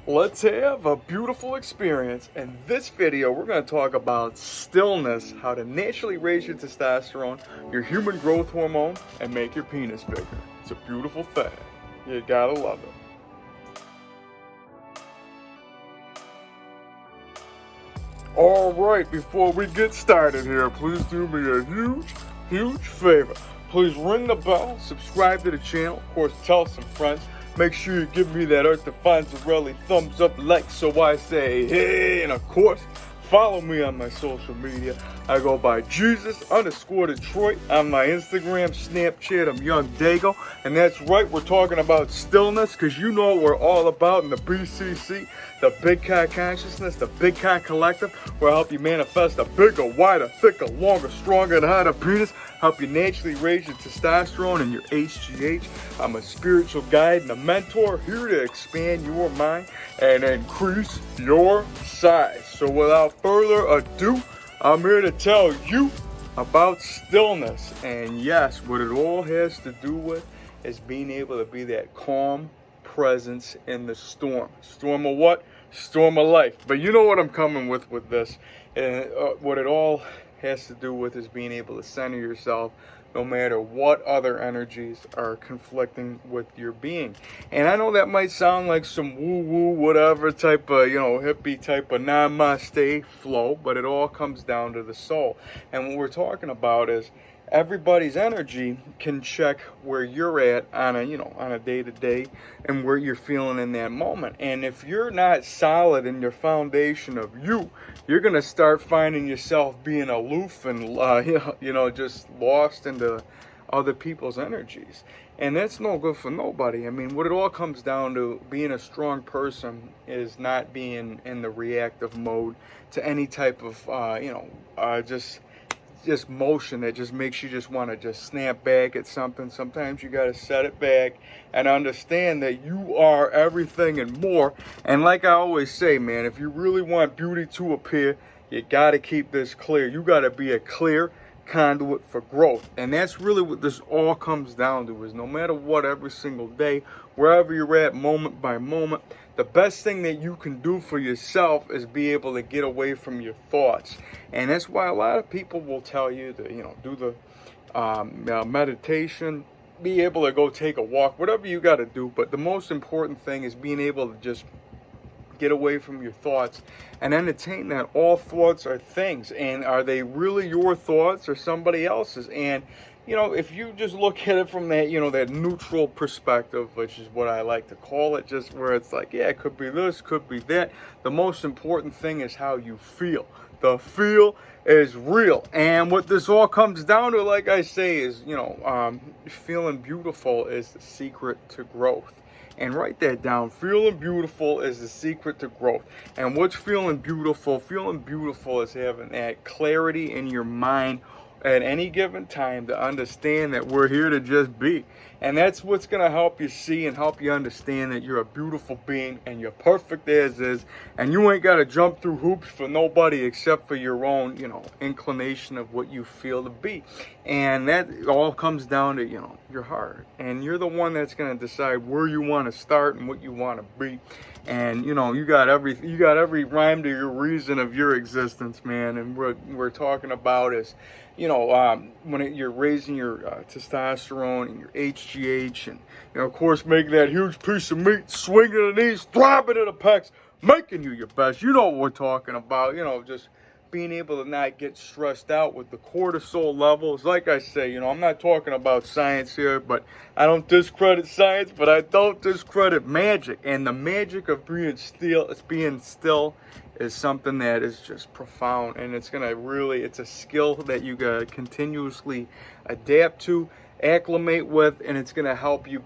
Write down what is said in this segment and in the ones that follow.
Let's have a beautiful experience. In this video, we're going to talk about stillness, how to naturally raise your testosterone, your human growth hormone, and make your penis bigger. It's a beautiful thing. You gotta love it. Alright, before we get started here, please do me a huge favor. Please ring the bell, subscribe to the channel, of course tell some friends. Make sure you give me that Earth Defines Rally thumbs up like so I say hey, and of course follow me on my social media. I go by Jesus_Detroit on my Instagram, Snapchat. I'm YOUNGDAYGO, and that's right, we're talking about stillness, because you know what we're all about in the BCC, the Big Cock Consciousness, the Big Cock Collective, where I help you manifest a bigger, wider, thicker, longer, stronger, and hotter penis, help you naturally raise your testosterone and your HGH. I'm a spiritual guide and a mentor, here to expand your mind and increase your size. So without further ado, I'm here to tell you about stillness. And yes, what it all has to do with is being able to be that calm presence in the storm. Storm of what? Storm of life. But you know what I'm coming with this. And what it all has to do with is being able to center yourself no matter what other energies are conflicting with your being. And I know that might sound like some woo-woo whatever type of, hippie type of namaste flow, but it all comes down to the soul. And what we're talking about is everybody's energy can check where you're at on a day-to-day and where you're feeling in that moment. And if you're not solid in your foundation of you're going to start finding yourself being aloof and just lost into other people's energies. And that's no good for nobody. I mean, what it all comes down to, being a strong person is not being in the reactive mode to any type of just motion that just makes you just want to just snap back at something. Sometimes you got to set it back and understand that you are everything and more. And like I always say, man, if you really want beauty to appear, you got to keep this clear. You got to be a clear conduit for growth. And that's really what this all comes down to, is no matter what, every single day, wherever you're at, moment by moment, the best thing that you can do for yourself is be able to get away from your thoughts. And that's why a lot of people will tell you to do the meditation, be able to go take a walk, whatever you got to do. But the most important thing is being able to just get away from your thoughts and entertain that all thoughts are things. And are they really your thoughts or somebody else's? And if you just look at it from that, that neutral perspective, which is what I like to call it, just where it's like, yeah, it could be this, could be that. The most important thing is how you feel. The feel is real. And what this all comes down to, like I say, is, feeling beautiful is the secret to growth. And write that down. Feeling beautiful is the secret to growth. And what's feeling beautiful? Feeling beautiful is having that clarity in your mind at any given time to understand that we're here to just be. And that's what's going to help you see and help you understand that you're a beautiful being and you're perfect as is. And you ain't got to jump through hoops for nobody except for your own, inclination of what you feel to be. And that all comes down to, your heart. And you're the one that's going to decide where you want to start and what you want to be. And you got every rhyme to your reason of your existence, man. And what we're talking about is, when you're raising your testosterone and your HGH, and of course making that huge piece of meat, swinging the knees, throbbing at the pecs, making you your best. You know what we're talking about. Just being able to not get stressed out with the cortisol levels. Like I say, I'm not talking about science here, but I don't discredit science, but I don't discredit magic. And the magic of being still is something that is just profound, and it's a skill that you gotta continuously adapt to, acclimate with, and it's gonna help you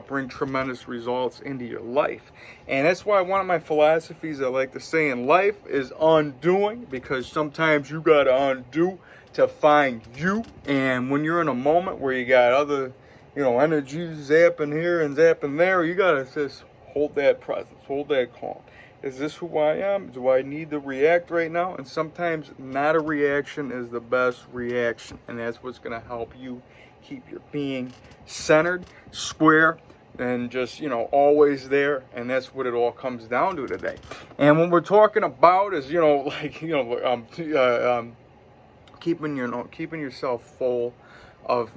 bring tremendous results into your life. And that's why one of my philosophies I like to say in life is undoing, because sometimes you gotta undo to find you. And when you're in a moment where you got other energies zapping here and zapping there, you gotta just hold that presence, hold that calm. Is this who I am? Do I need to react right now? And sometimes not a reaction is the best reaction. And that's what's going to help you keep your being centered, square, and just, always there. And that's what it all comes down to today. And when we're talking about is, keeping yourself full of,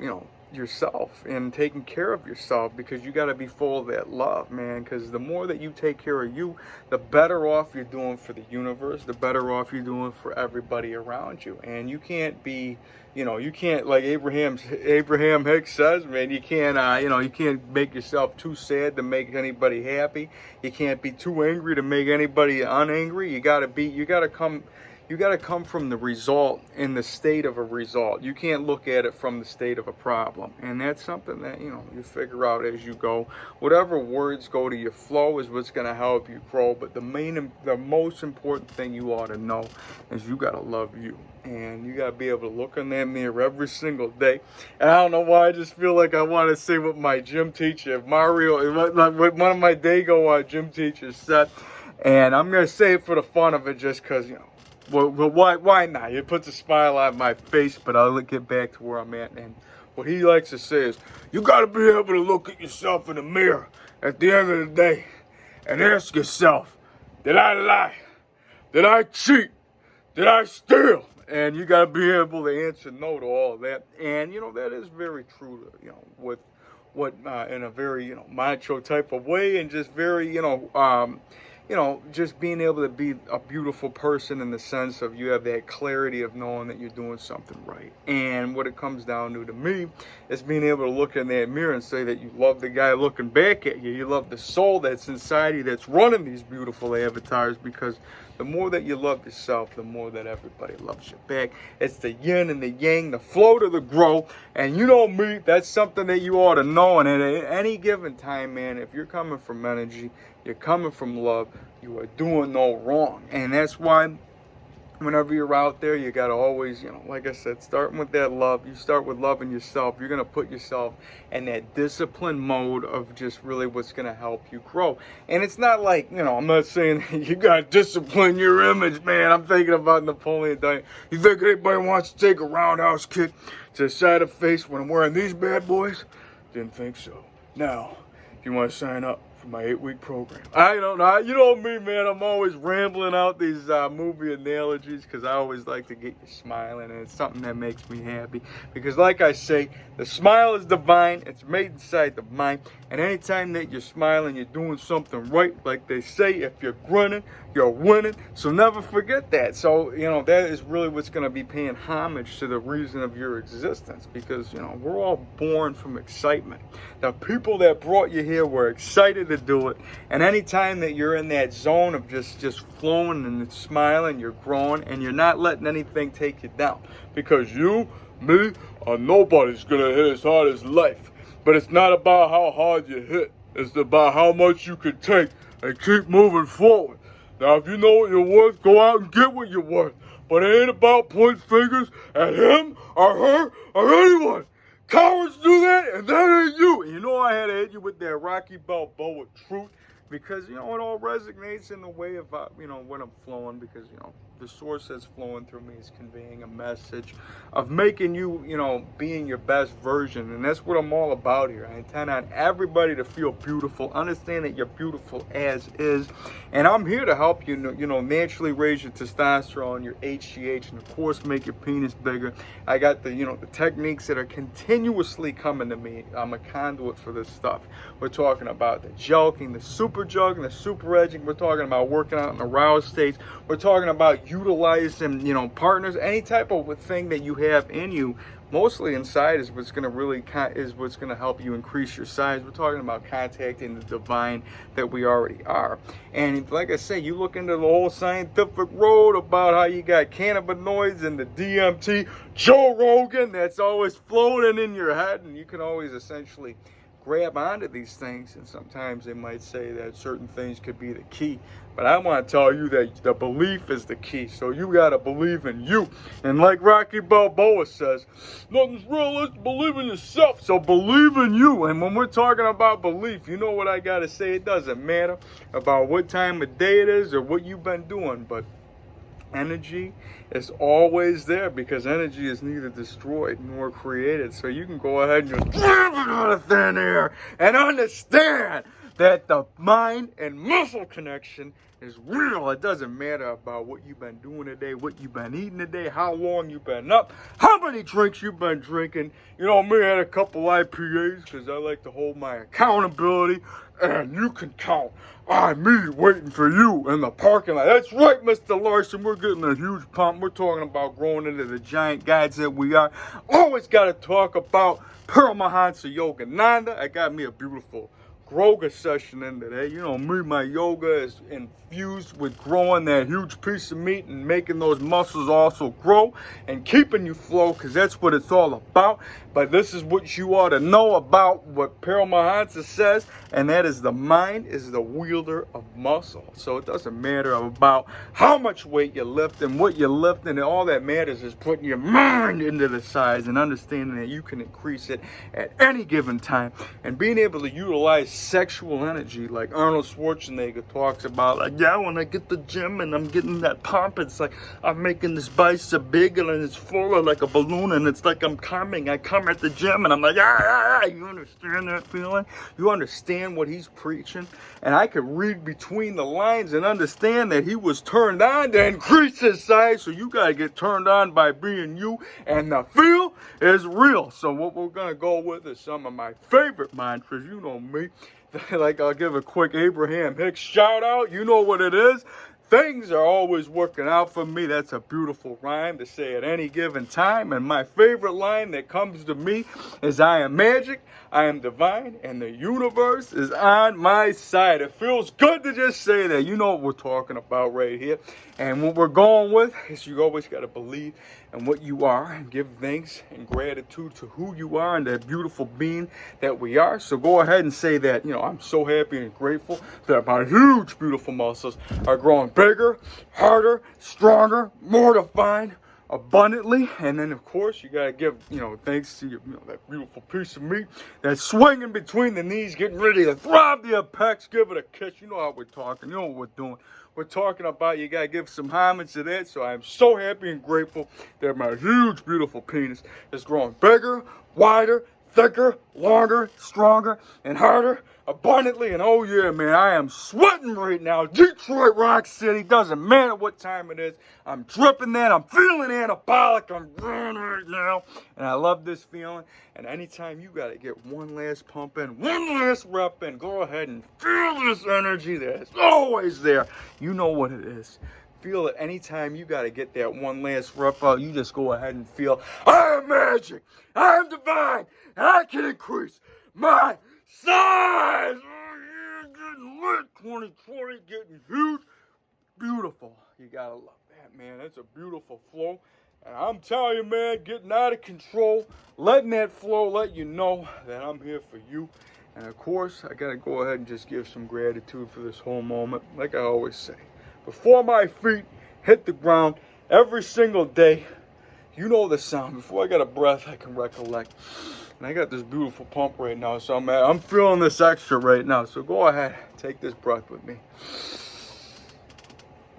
yourself and taking care of yourself, because you got to be full of that love, man, because the more that you take care of you, the better off you're doing for the universe, the better off you're doing for everybody around you. And you can't be, you can't, like Abraham Hicks says, man, you can't you can't make yourself too sad to make anybody happy. You can't be too angry to make anybody unangry. You got to come from the result in the state of a result. You can't look at it from the state of a problem. And that's something that, you figure out as you go. Whatever words go to your flow is what's going to help you grow. But the most important thing you ought to know is you got to love you. And you got to be able to look in that mirror every single day. And I don't know why, I just feel like I want to say what my gym teacher, what one of my Daygo gym teachers said. And I'm going to say it for the fun of it, just because, well, why not? It puts a smile on my face, but I'll get back to where I'm at. And what he likes to say is, you got to be able to look at yourself in the mirror at the end of the day and ask yourself, did I lie? Did I cheat? Did I steal? And you got to be able to answer no to all of that. And, that is very true, with what, in a very, macho type of way, and just very, just being able to be a beautiful person in the sense of you have that clarity of knowing that you're doing something right. And what it comes down to me is being able to look in that mirror and say that you love the guy looking back at you. You love the soul that's inside you that's running these beautiful avatars, because the more that you love yourself, the more that everybody loves you back. It's the yin and the yang, the flow to the grow. And you know me, that's something that you ought to know. And at any given time, man, if you're coming from energy, you're coming from love, you are doing no wrong. And that's why whenever you're out there, you got to always, like I said, starting with that love. You start with loving yourself. You're going to put yourself in that discipline mode of just really what's going to help you grow. And it's not like, I'm not saying you got to discipline your image, man. I'm thinking about Napoleon Dynamite. You think anybody wants to take a roundhouse kick to the side of the face when I'm wearing these bad boys? Didn't think so. Now, if you want to sign up for my 8-week program. I don't know. You know me, man. I'm always rambling out these movie analogies, because I always like to get you smiling, and it's something that makes me happy. Because like I say, the smile is divine. It's made inside the mind. And anytime that you're smiling, you're doing something right. Like they say, if you're grinning, you're winning. So never forget that. So, that is really what's going to be paying homage to the reason of your existence. Because, we're all born from excitement. The people that brought you here were excited to do it. And anytime that you're in that zone of just flowing and smiling, you're growing, and you're not letting anything take you down. Because you, me, or nobody's going to hit as hard as life. But it's not about how hard you hit. It's about how much you can take and keep moving forward. Now, if you know what you're worth, go out and get what you're worth. But it ain't about pointing fingers at him or her or anyone. Cowards do that, and that ain't you. And I had to hit you with that Rocky Balboa truth, because, it all resonates in the way of, when I'm flowing, because, the source that's flowing through me is conveying a message of making you, being your best version. And that's what I'm all about here. I intend on everybody to feel beautiful, understand that you're beautiful as is. And I'm here to help you, naturally raise your testosterone, your HGH, and of course, make your penis bigger. I got the, the techniques that are continuously coming to me. I'm a conduit for this stuff. We're talking about the jelking, the super jugging, the super edging. We're talking about working out in the aroused states. We're talking about utilizing, partners, any type of thing that you have in you, mostly inside, is what's going to help you increase your size. We're talking about contacting the divine that we already are. And like I say, you look into the whole scientific road about how you got cannabinoids and the DMT, Joe Rogan, that's always floating in your head, and you can always essentially grab onto these things, and sometimes they might say that certain things could be the key. But I want to tell you that the belief is the key. So you got to believe in you. And like Rocky Balboa says, nothing's real unless you believe in yourself. So believe in you. And when we're talking about belief, you know what I got to say? It doesn't matter about what time of day it is or what you've been doing. But energy is always there, because energy is neither destroyed nor created. So you can go ahead and just grab it out of thin air and understand that the mind and muscle connection is real. It doesn't matter about what you've been doing today, what you've been eating today, how long you've been up, how many drinks you've been drinking. You know, me, I had a couple IPAs because I like to hold my accountability, and you can count on me waiting for you in the parking lot. That's right, Mr. Larson. We're getting a huge pump. We're talking about growing into the giant guys that we are. Always got to talk about Paramahansa Yogananda. I got me a beautiful yoga session in today. You know me, my yoga is infused with growing that huge piece of meat and making those muscles also grow and keeping you flow, because that's what it's all about. But this is what you ought to know about what Paramahansa says, and that is the mind is the wielder of muscle. So it doesn't matter about how much weight you lift and what you're lifting, and all that matters is putting your mind into the size and understanding that you can increase it at any given time, and being able to utilize sexual energy like Arnold Schwarzenegger talks about. Like, yeah, when I get the gym and I'm getting that pump, it's like I'm making this bicep big and it's full of like a balloon, and it's like I'm coming. I come at the gym and I'm like, ah. You understand that feeling? You understand what he's preaching? And I could read between the lines and understand that he was turned on to increase his size. So you gotta get turned on by being you, and the feel is real. So what we're gonna go with is some of my favorite mantras. You know me. Like, I'll give a quick Abraham Hicks shout out. You know what it is. Things are always working out for me. That's a beautiful rhyme to say at any given time. And my favorite line that comes to me is, I am magic, I am divine, and the universe is on my side. It feels good to just say that. You know what we're talking about right here. And what we're going with is, you always got to believe in what you are and give thanks and gratitude to who you are and that beautiful being that we are. So go ahead and say that, you know, I'm so happy and grateful that my huge, beautiful muscles are growing bigger, harder, stronger, more defined, abundantly. And then, of course, you got to give, you know, thanks to that beautiful piece of meat that's swinging between the knees, getting ready to throb the apex. Give it a kiss. You know how we're talking. You know what we're doing. We're talking about, you got to give some homage to that. So I'm so happy and grateful that my huge, beautiful penis is growing bigger, wider, thicker, longer, stronger, and harder, abundantly. And oh yeah, man, I am sweating right now. Detroit Rock City, doesn't matter what time it is. I'm dripping that. I'm feeling anabolic. I'm running right now, and I love this feeling. And anytime you got to get one last pump in, one last rep in, go ahead and feel this energy that is always there. You know what it is. Feel it anytime you got to get that one last rep out. You just go ahead and feel, I am magic, I am divine, and I can increase my size. Oh, yeah, getting lit. 2020, getting huge, beautiful. You gotta love that, man. That's a beautiful flow. And I'm telling you, man, getting out of control, letting that flow let you know that I'm here for you. And of course, I gotta go ahead and just give some gratitude for this whole moment. Like I always say, before my feet hit the ground every single day, you know the sound. Before I got a breath, I can recollect. And I got this beautiful pump right now, so I'm feeling this extra right now. So go ahead, take this breath with me.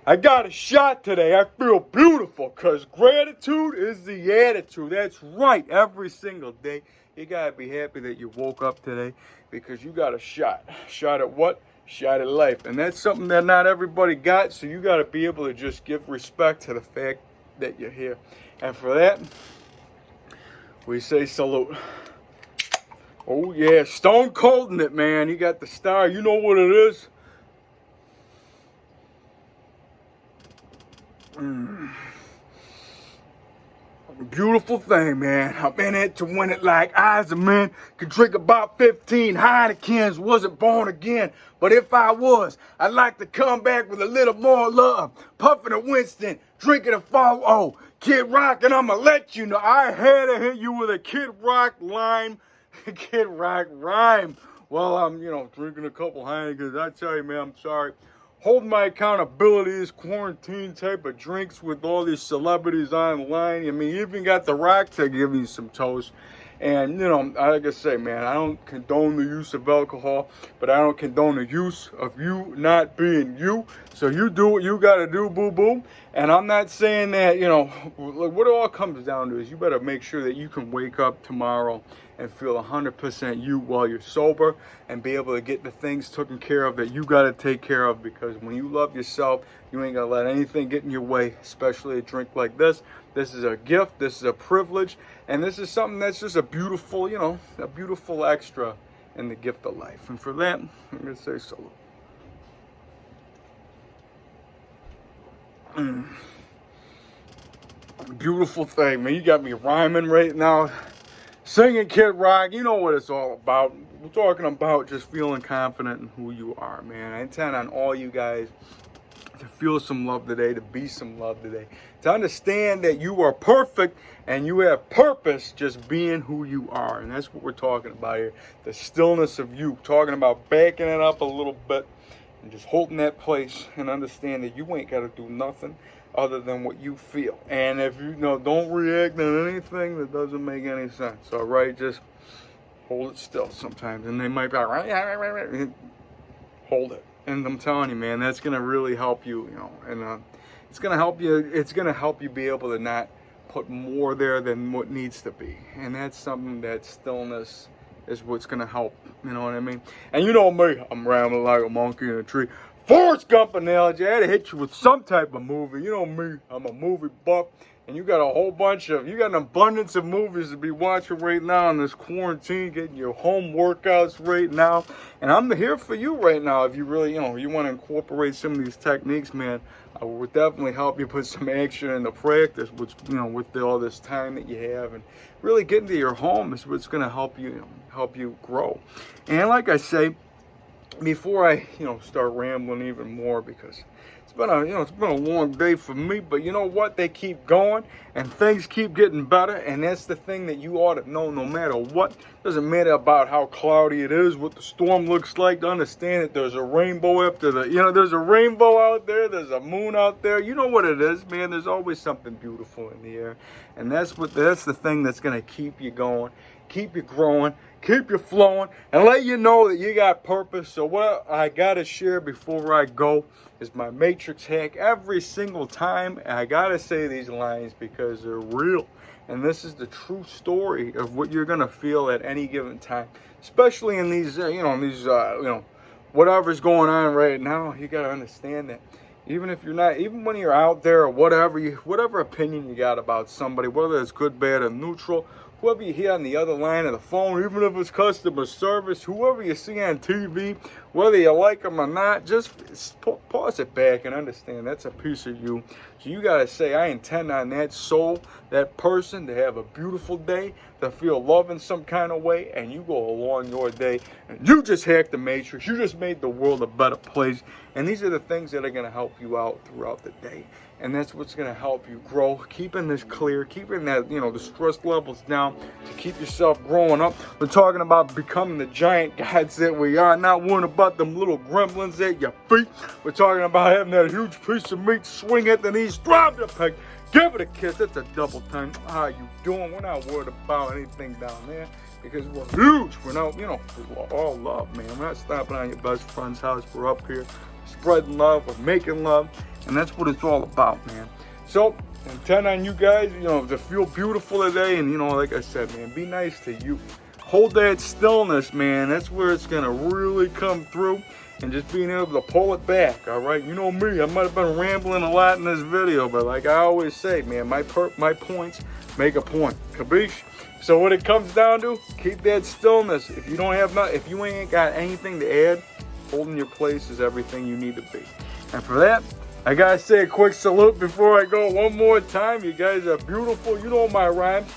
I got a shot today. I feel beautiful, because gratitude is the attitude. That's right. Every single day, you got to be happy that you woke up today, because you got a shot. Shot at what? Shot at life. And that's something that not everybody got, so you got to be able to just give respect to the fact that you're here. And for that, we say salute. Oh, yeah. Stone cold in it, man. You got the star. You know what it is. Beautiful thing, man. I'm in it to win it like eyes a man. Could drink about 15 Heinekens, wasn't born again. But if I was, I'd like to come back with a little more love. Puffing a Winston, drinking a fall. Oh, Kid Rock, and I'ma let you know. I had to hit you with a Kid Rock lime. Kid Rock rhyme. Well, I'm, drinking a couple Heinekens. I tell you, man, I'm sorry. Holding my accountability, this quarantine type of drinks with all these celebrities online. I mean, you even got The Rock to give you some toast. And, you know, like I say, man, I don't condone the use of alcohol, but I don't condone the use of you not being you. So you do what you got to do, boo-boo. And I'm not saying that, you know, what it all comes down to is you better make sure that you can wake up tomorrow and feel 100% you while you're sober and be able to get the things taken care of that you got to take care of, because when you love yourself, you ain't going to let anything get in your way, especially a drink like this. This is a gift, this is a privilege, and this is something that's just a beautiful, you know, a beautiful extra in the gift of life. And for that, I'm going to say salute. Beautiful thing, man. You got me rhyming right now. Singing Kid Rock, you know what it's all about. We're talking about just feeling confident in who you are, man. I intend on all you guys to feel some love today, to be some love today, to understand that you are perfect and you have purpose just being who you are. And that's what we're talking about here. The stillness of you. Talking about backing it up a little bit and just holding that place and understand that you ain't got to do nothing other than what you feel. And if you know, don't react on anything that doesn't make any sense. All right, just hold it still sometimes. And they might be like, hold it. And I'm telling you, man, that's gonna really help you, you know, and it's gonna help you. It's gonna help you be able to not put more there than what needs to be. And that's something that stillness is what's gonna help. You know what I mean? And you know me, I'm rambling like a monkey in a tree. Forrest Gump analogy. I had to hit you with some type of movie. You know me, I'm a movie buff, and you got a whole bunch of, you got an abundance of movies to be watching right now in this quarantine, getting your home workouts right now. And I'm here for you right now. If you really, you know, you want to incorporate some of these techniques, man, I would definitely help you put some action into practice, which, you know, with all this time that you have, and really get into your home is what's going to help you, help you grow. And like I say, before I, you know, start rambling even more, because it's been a, you know, it's been a long day for me, but you know what? They keep going and things keep getting better, and that's the thing that you ought to know no matter what. Doesn't matter about how cloudy it is, what the storm looks like, to understand that there's a rainbow after the, you know, there's a rainbow out there, there's a moon out there. You know what it is, man. There's always something beautiful in the air, and that's the thing that's going to keep you going, keep you growing, keep you flowing, and let you know that you got purpose. So what I got to share before I go is my matrix hack. Every single time I got to say these lines because they're real. And this is the true story of what you're going to feel at any given time. Especially in these, you know, whatever's going on right now. You got to understand that even if you're not, even when you're out there or whatever opinion you got about somebody, whether it's good, bad, or neutral, whoever you hear on the other line of the phone, even if it's customer service, whoever you see on TV, whether you like them or not, just pause it back and understand that's a piece of you. So you got to say, I intend on that soul, that person, to have a beautiful day, to feel love in some kind of way, and you go along your day, and you just hacked the matrix. You just made the world a better place. And these are the things that are going to help you out throughout the day. And that's what's going to help you grow, keeping this clear, keeping that, you know, the stress levels down to keep yourself growing up. We're talking about becoming the giant gods that we are, not worrying about them little gremlins at your feet. We're talking about having that huge piece of meat, swing at the knees, drop the peg, give it a kiss. It's a double time. How you doing? We're not worried about anything down there because we're huge. We're not, you know, we're all love, man. We're not stopping on your best friend's house. We're up here spreading love, we're making love. And that's what it's all about, man. So, intend on you guys, you know, to feel beautiful today. And, you know, like I said, man, be nice to you. Hold that stillness, man. That's where it's going to really come through. And just being able to pull it back, all right? You know me, I might have been rambling a lot in this video. But like I always say, man, my points make a point. Kabish? So what it comes down to, keep that stillness. If you don't have if you ain't got anything to add, holding your place is everything you need to be. And for that, I gotta say a quick salute before I go one more time. You guys are beautiful. You know my rhymes.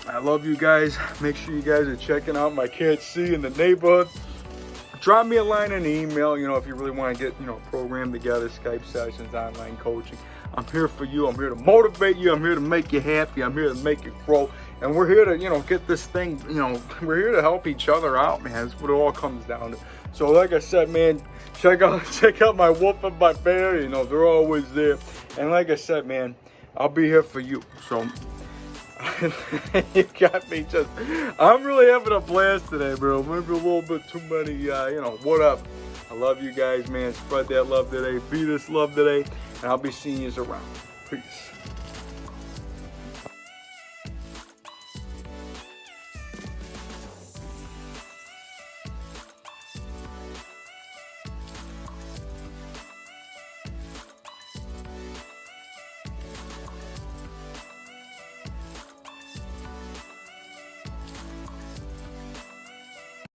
I love you guys. Make sure you guys are checking out my Cat C in the neighborhood. Drop me a line and an email, you know, if you really want to get, you know, a program together, Skype sessions, online coaching. I'm here for you. I'm here to motivate you. I'm here to make you happy. I'm here to make you grow. And we're here to, you know, get this thing, you know, we're here to help each other out, man. That's what it all comes down to. So like I said, man, check out my wolf and my bear. You know, they're always there. And like I said, man, I'll be here for you. So You got me just, I'm really having a blast today, bro. Maybe a little bit too many, you know, whatever. I love you guys, man. Spread that love today. Be this love today. And I'll be seeing you around. Peace.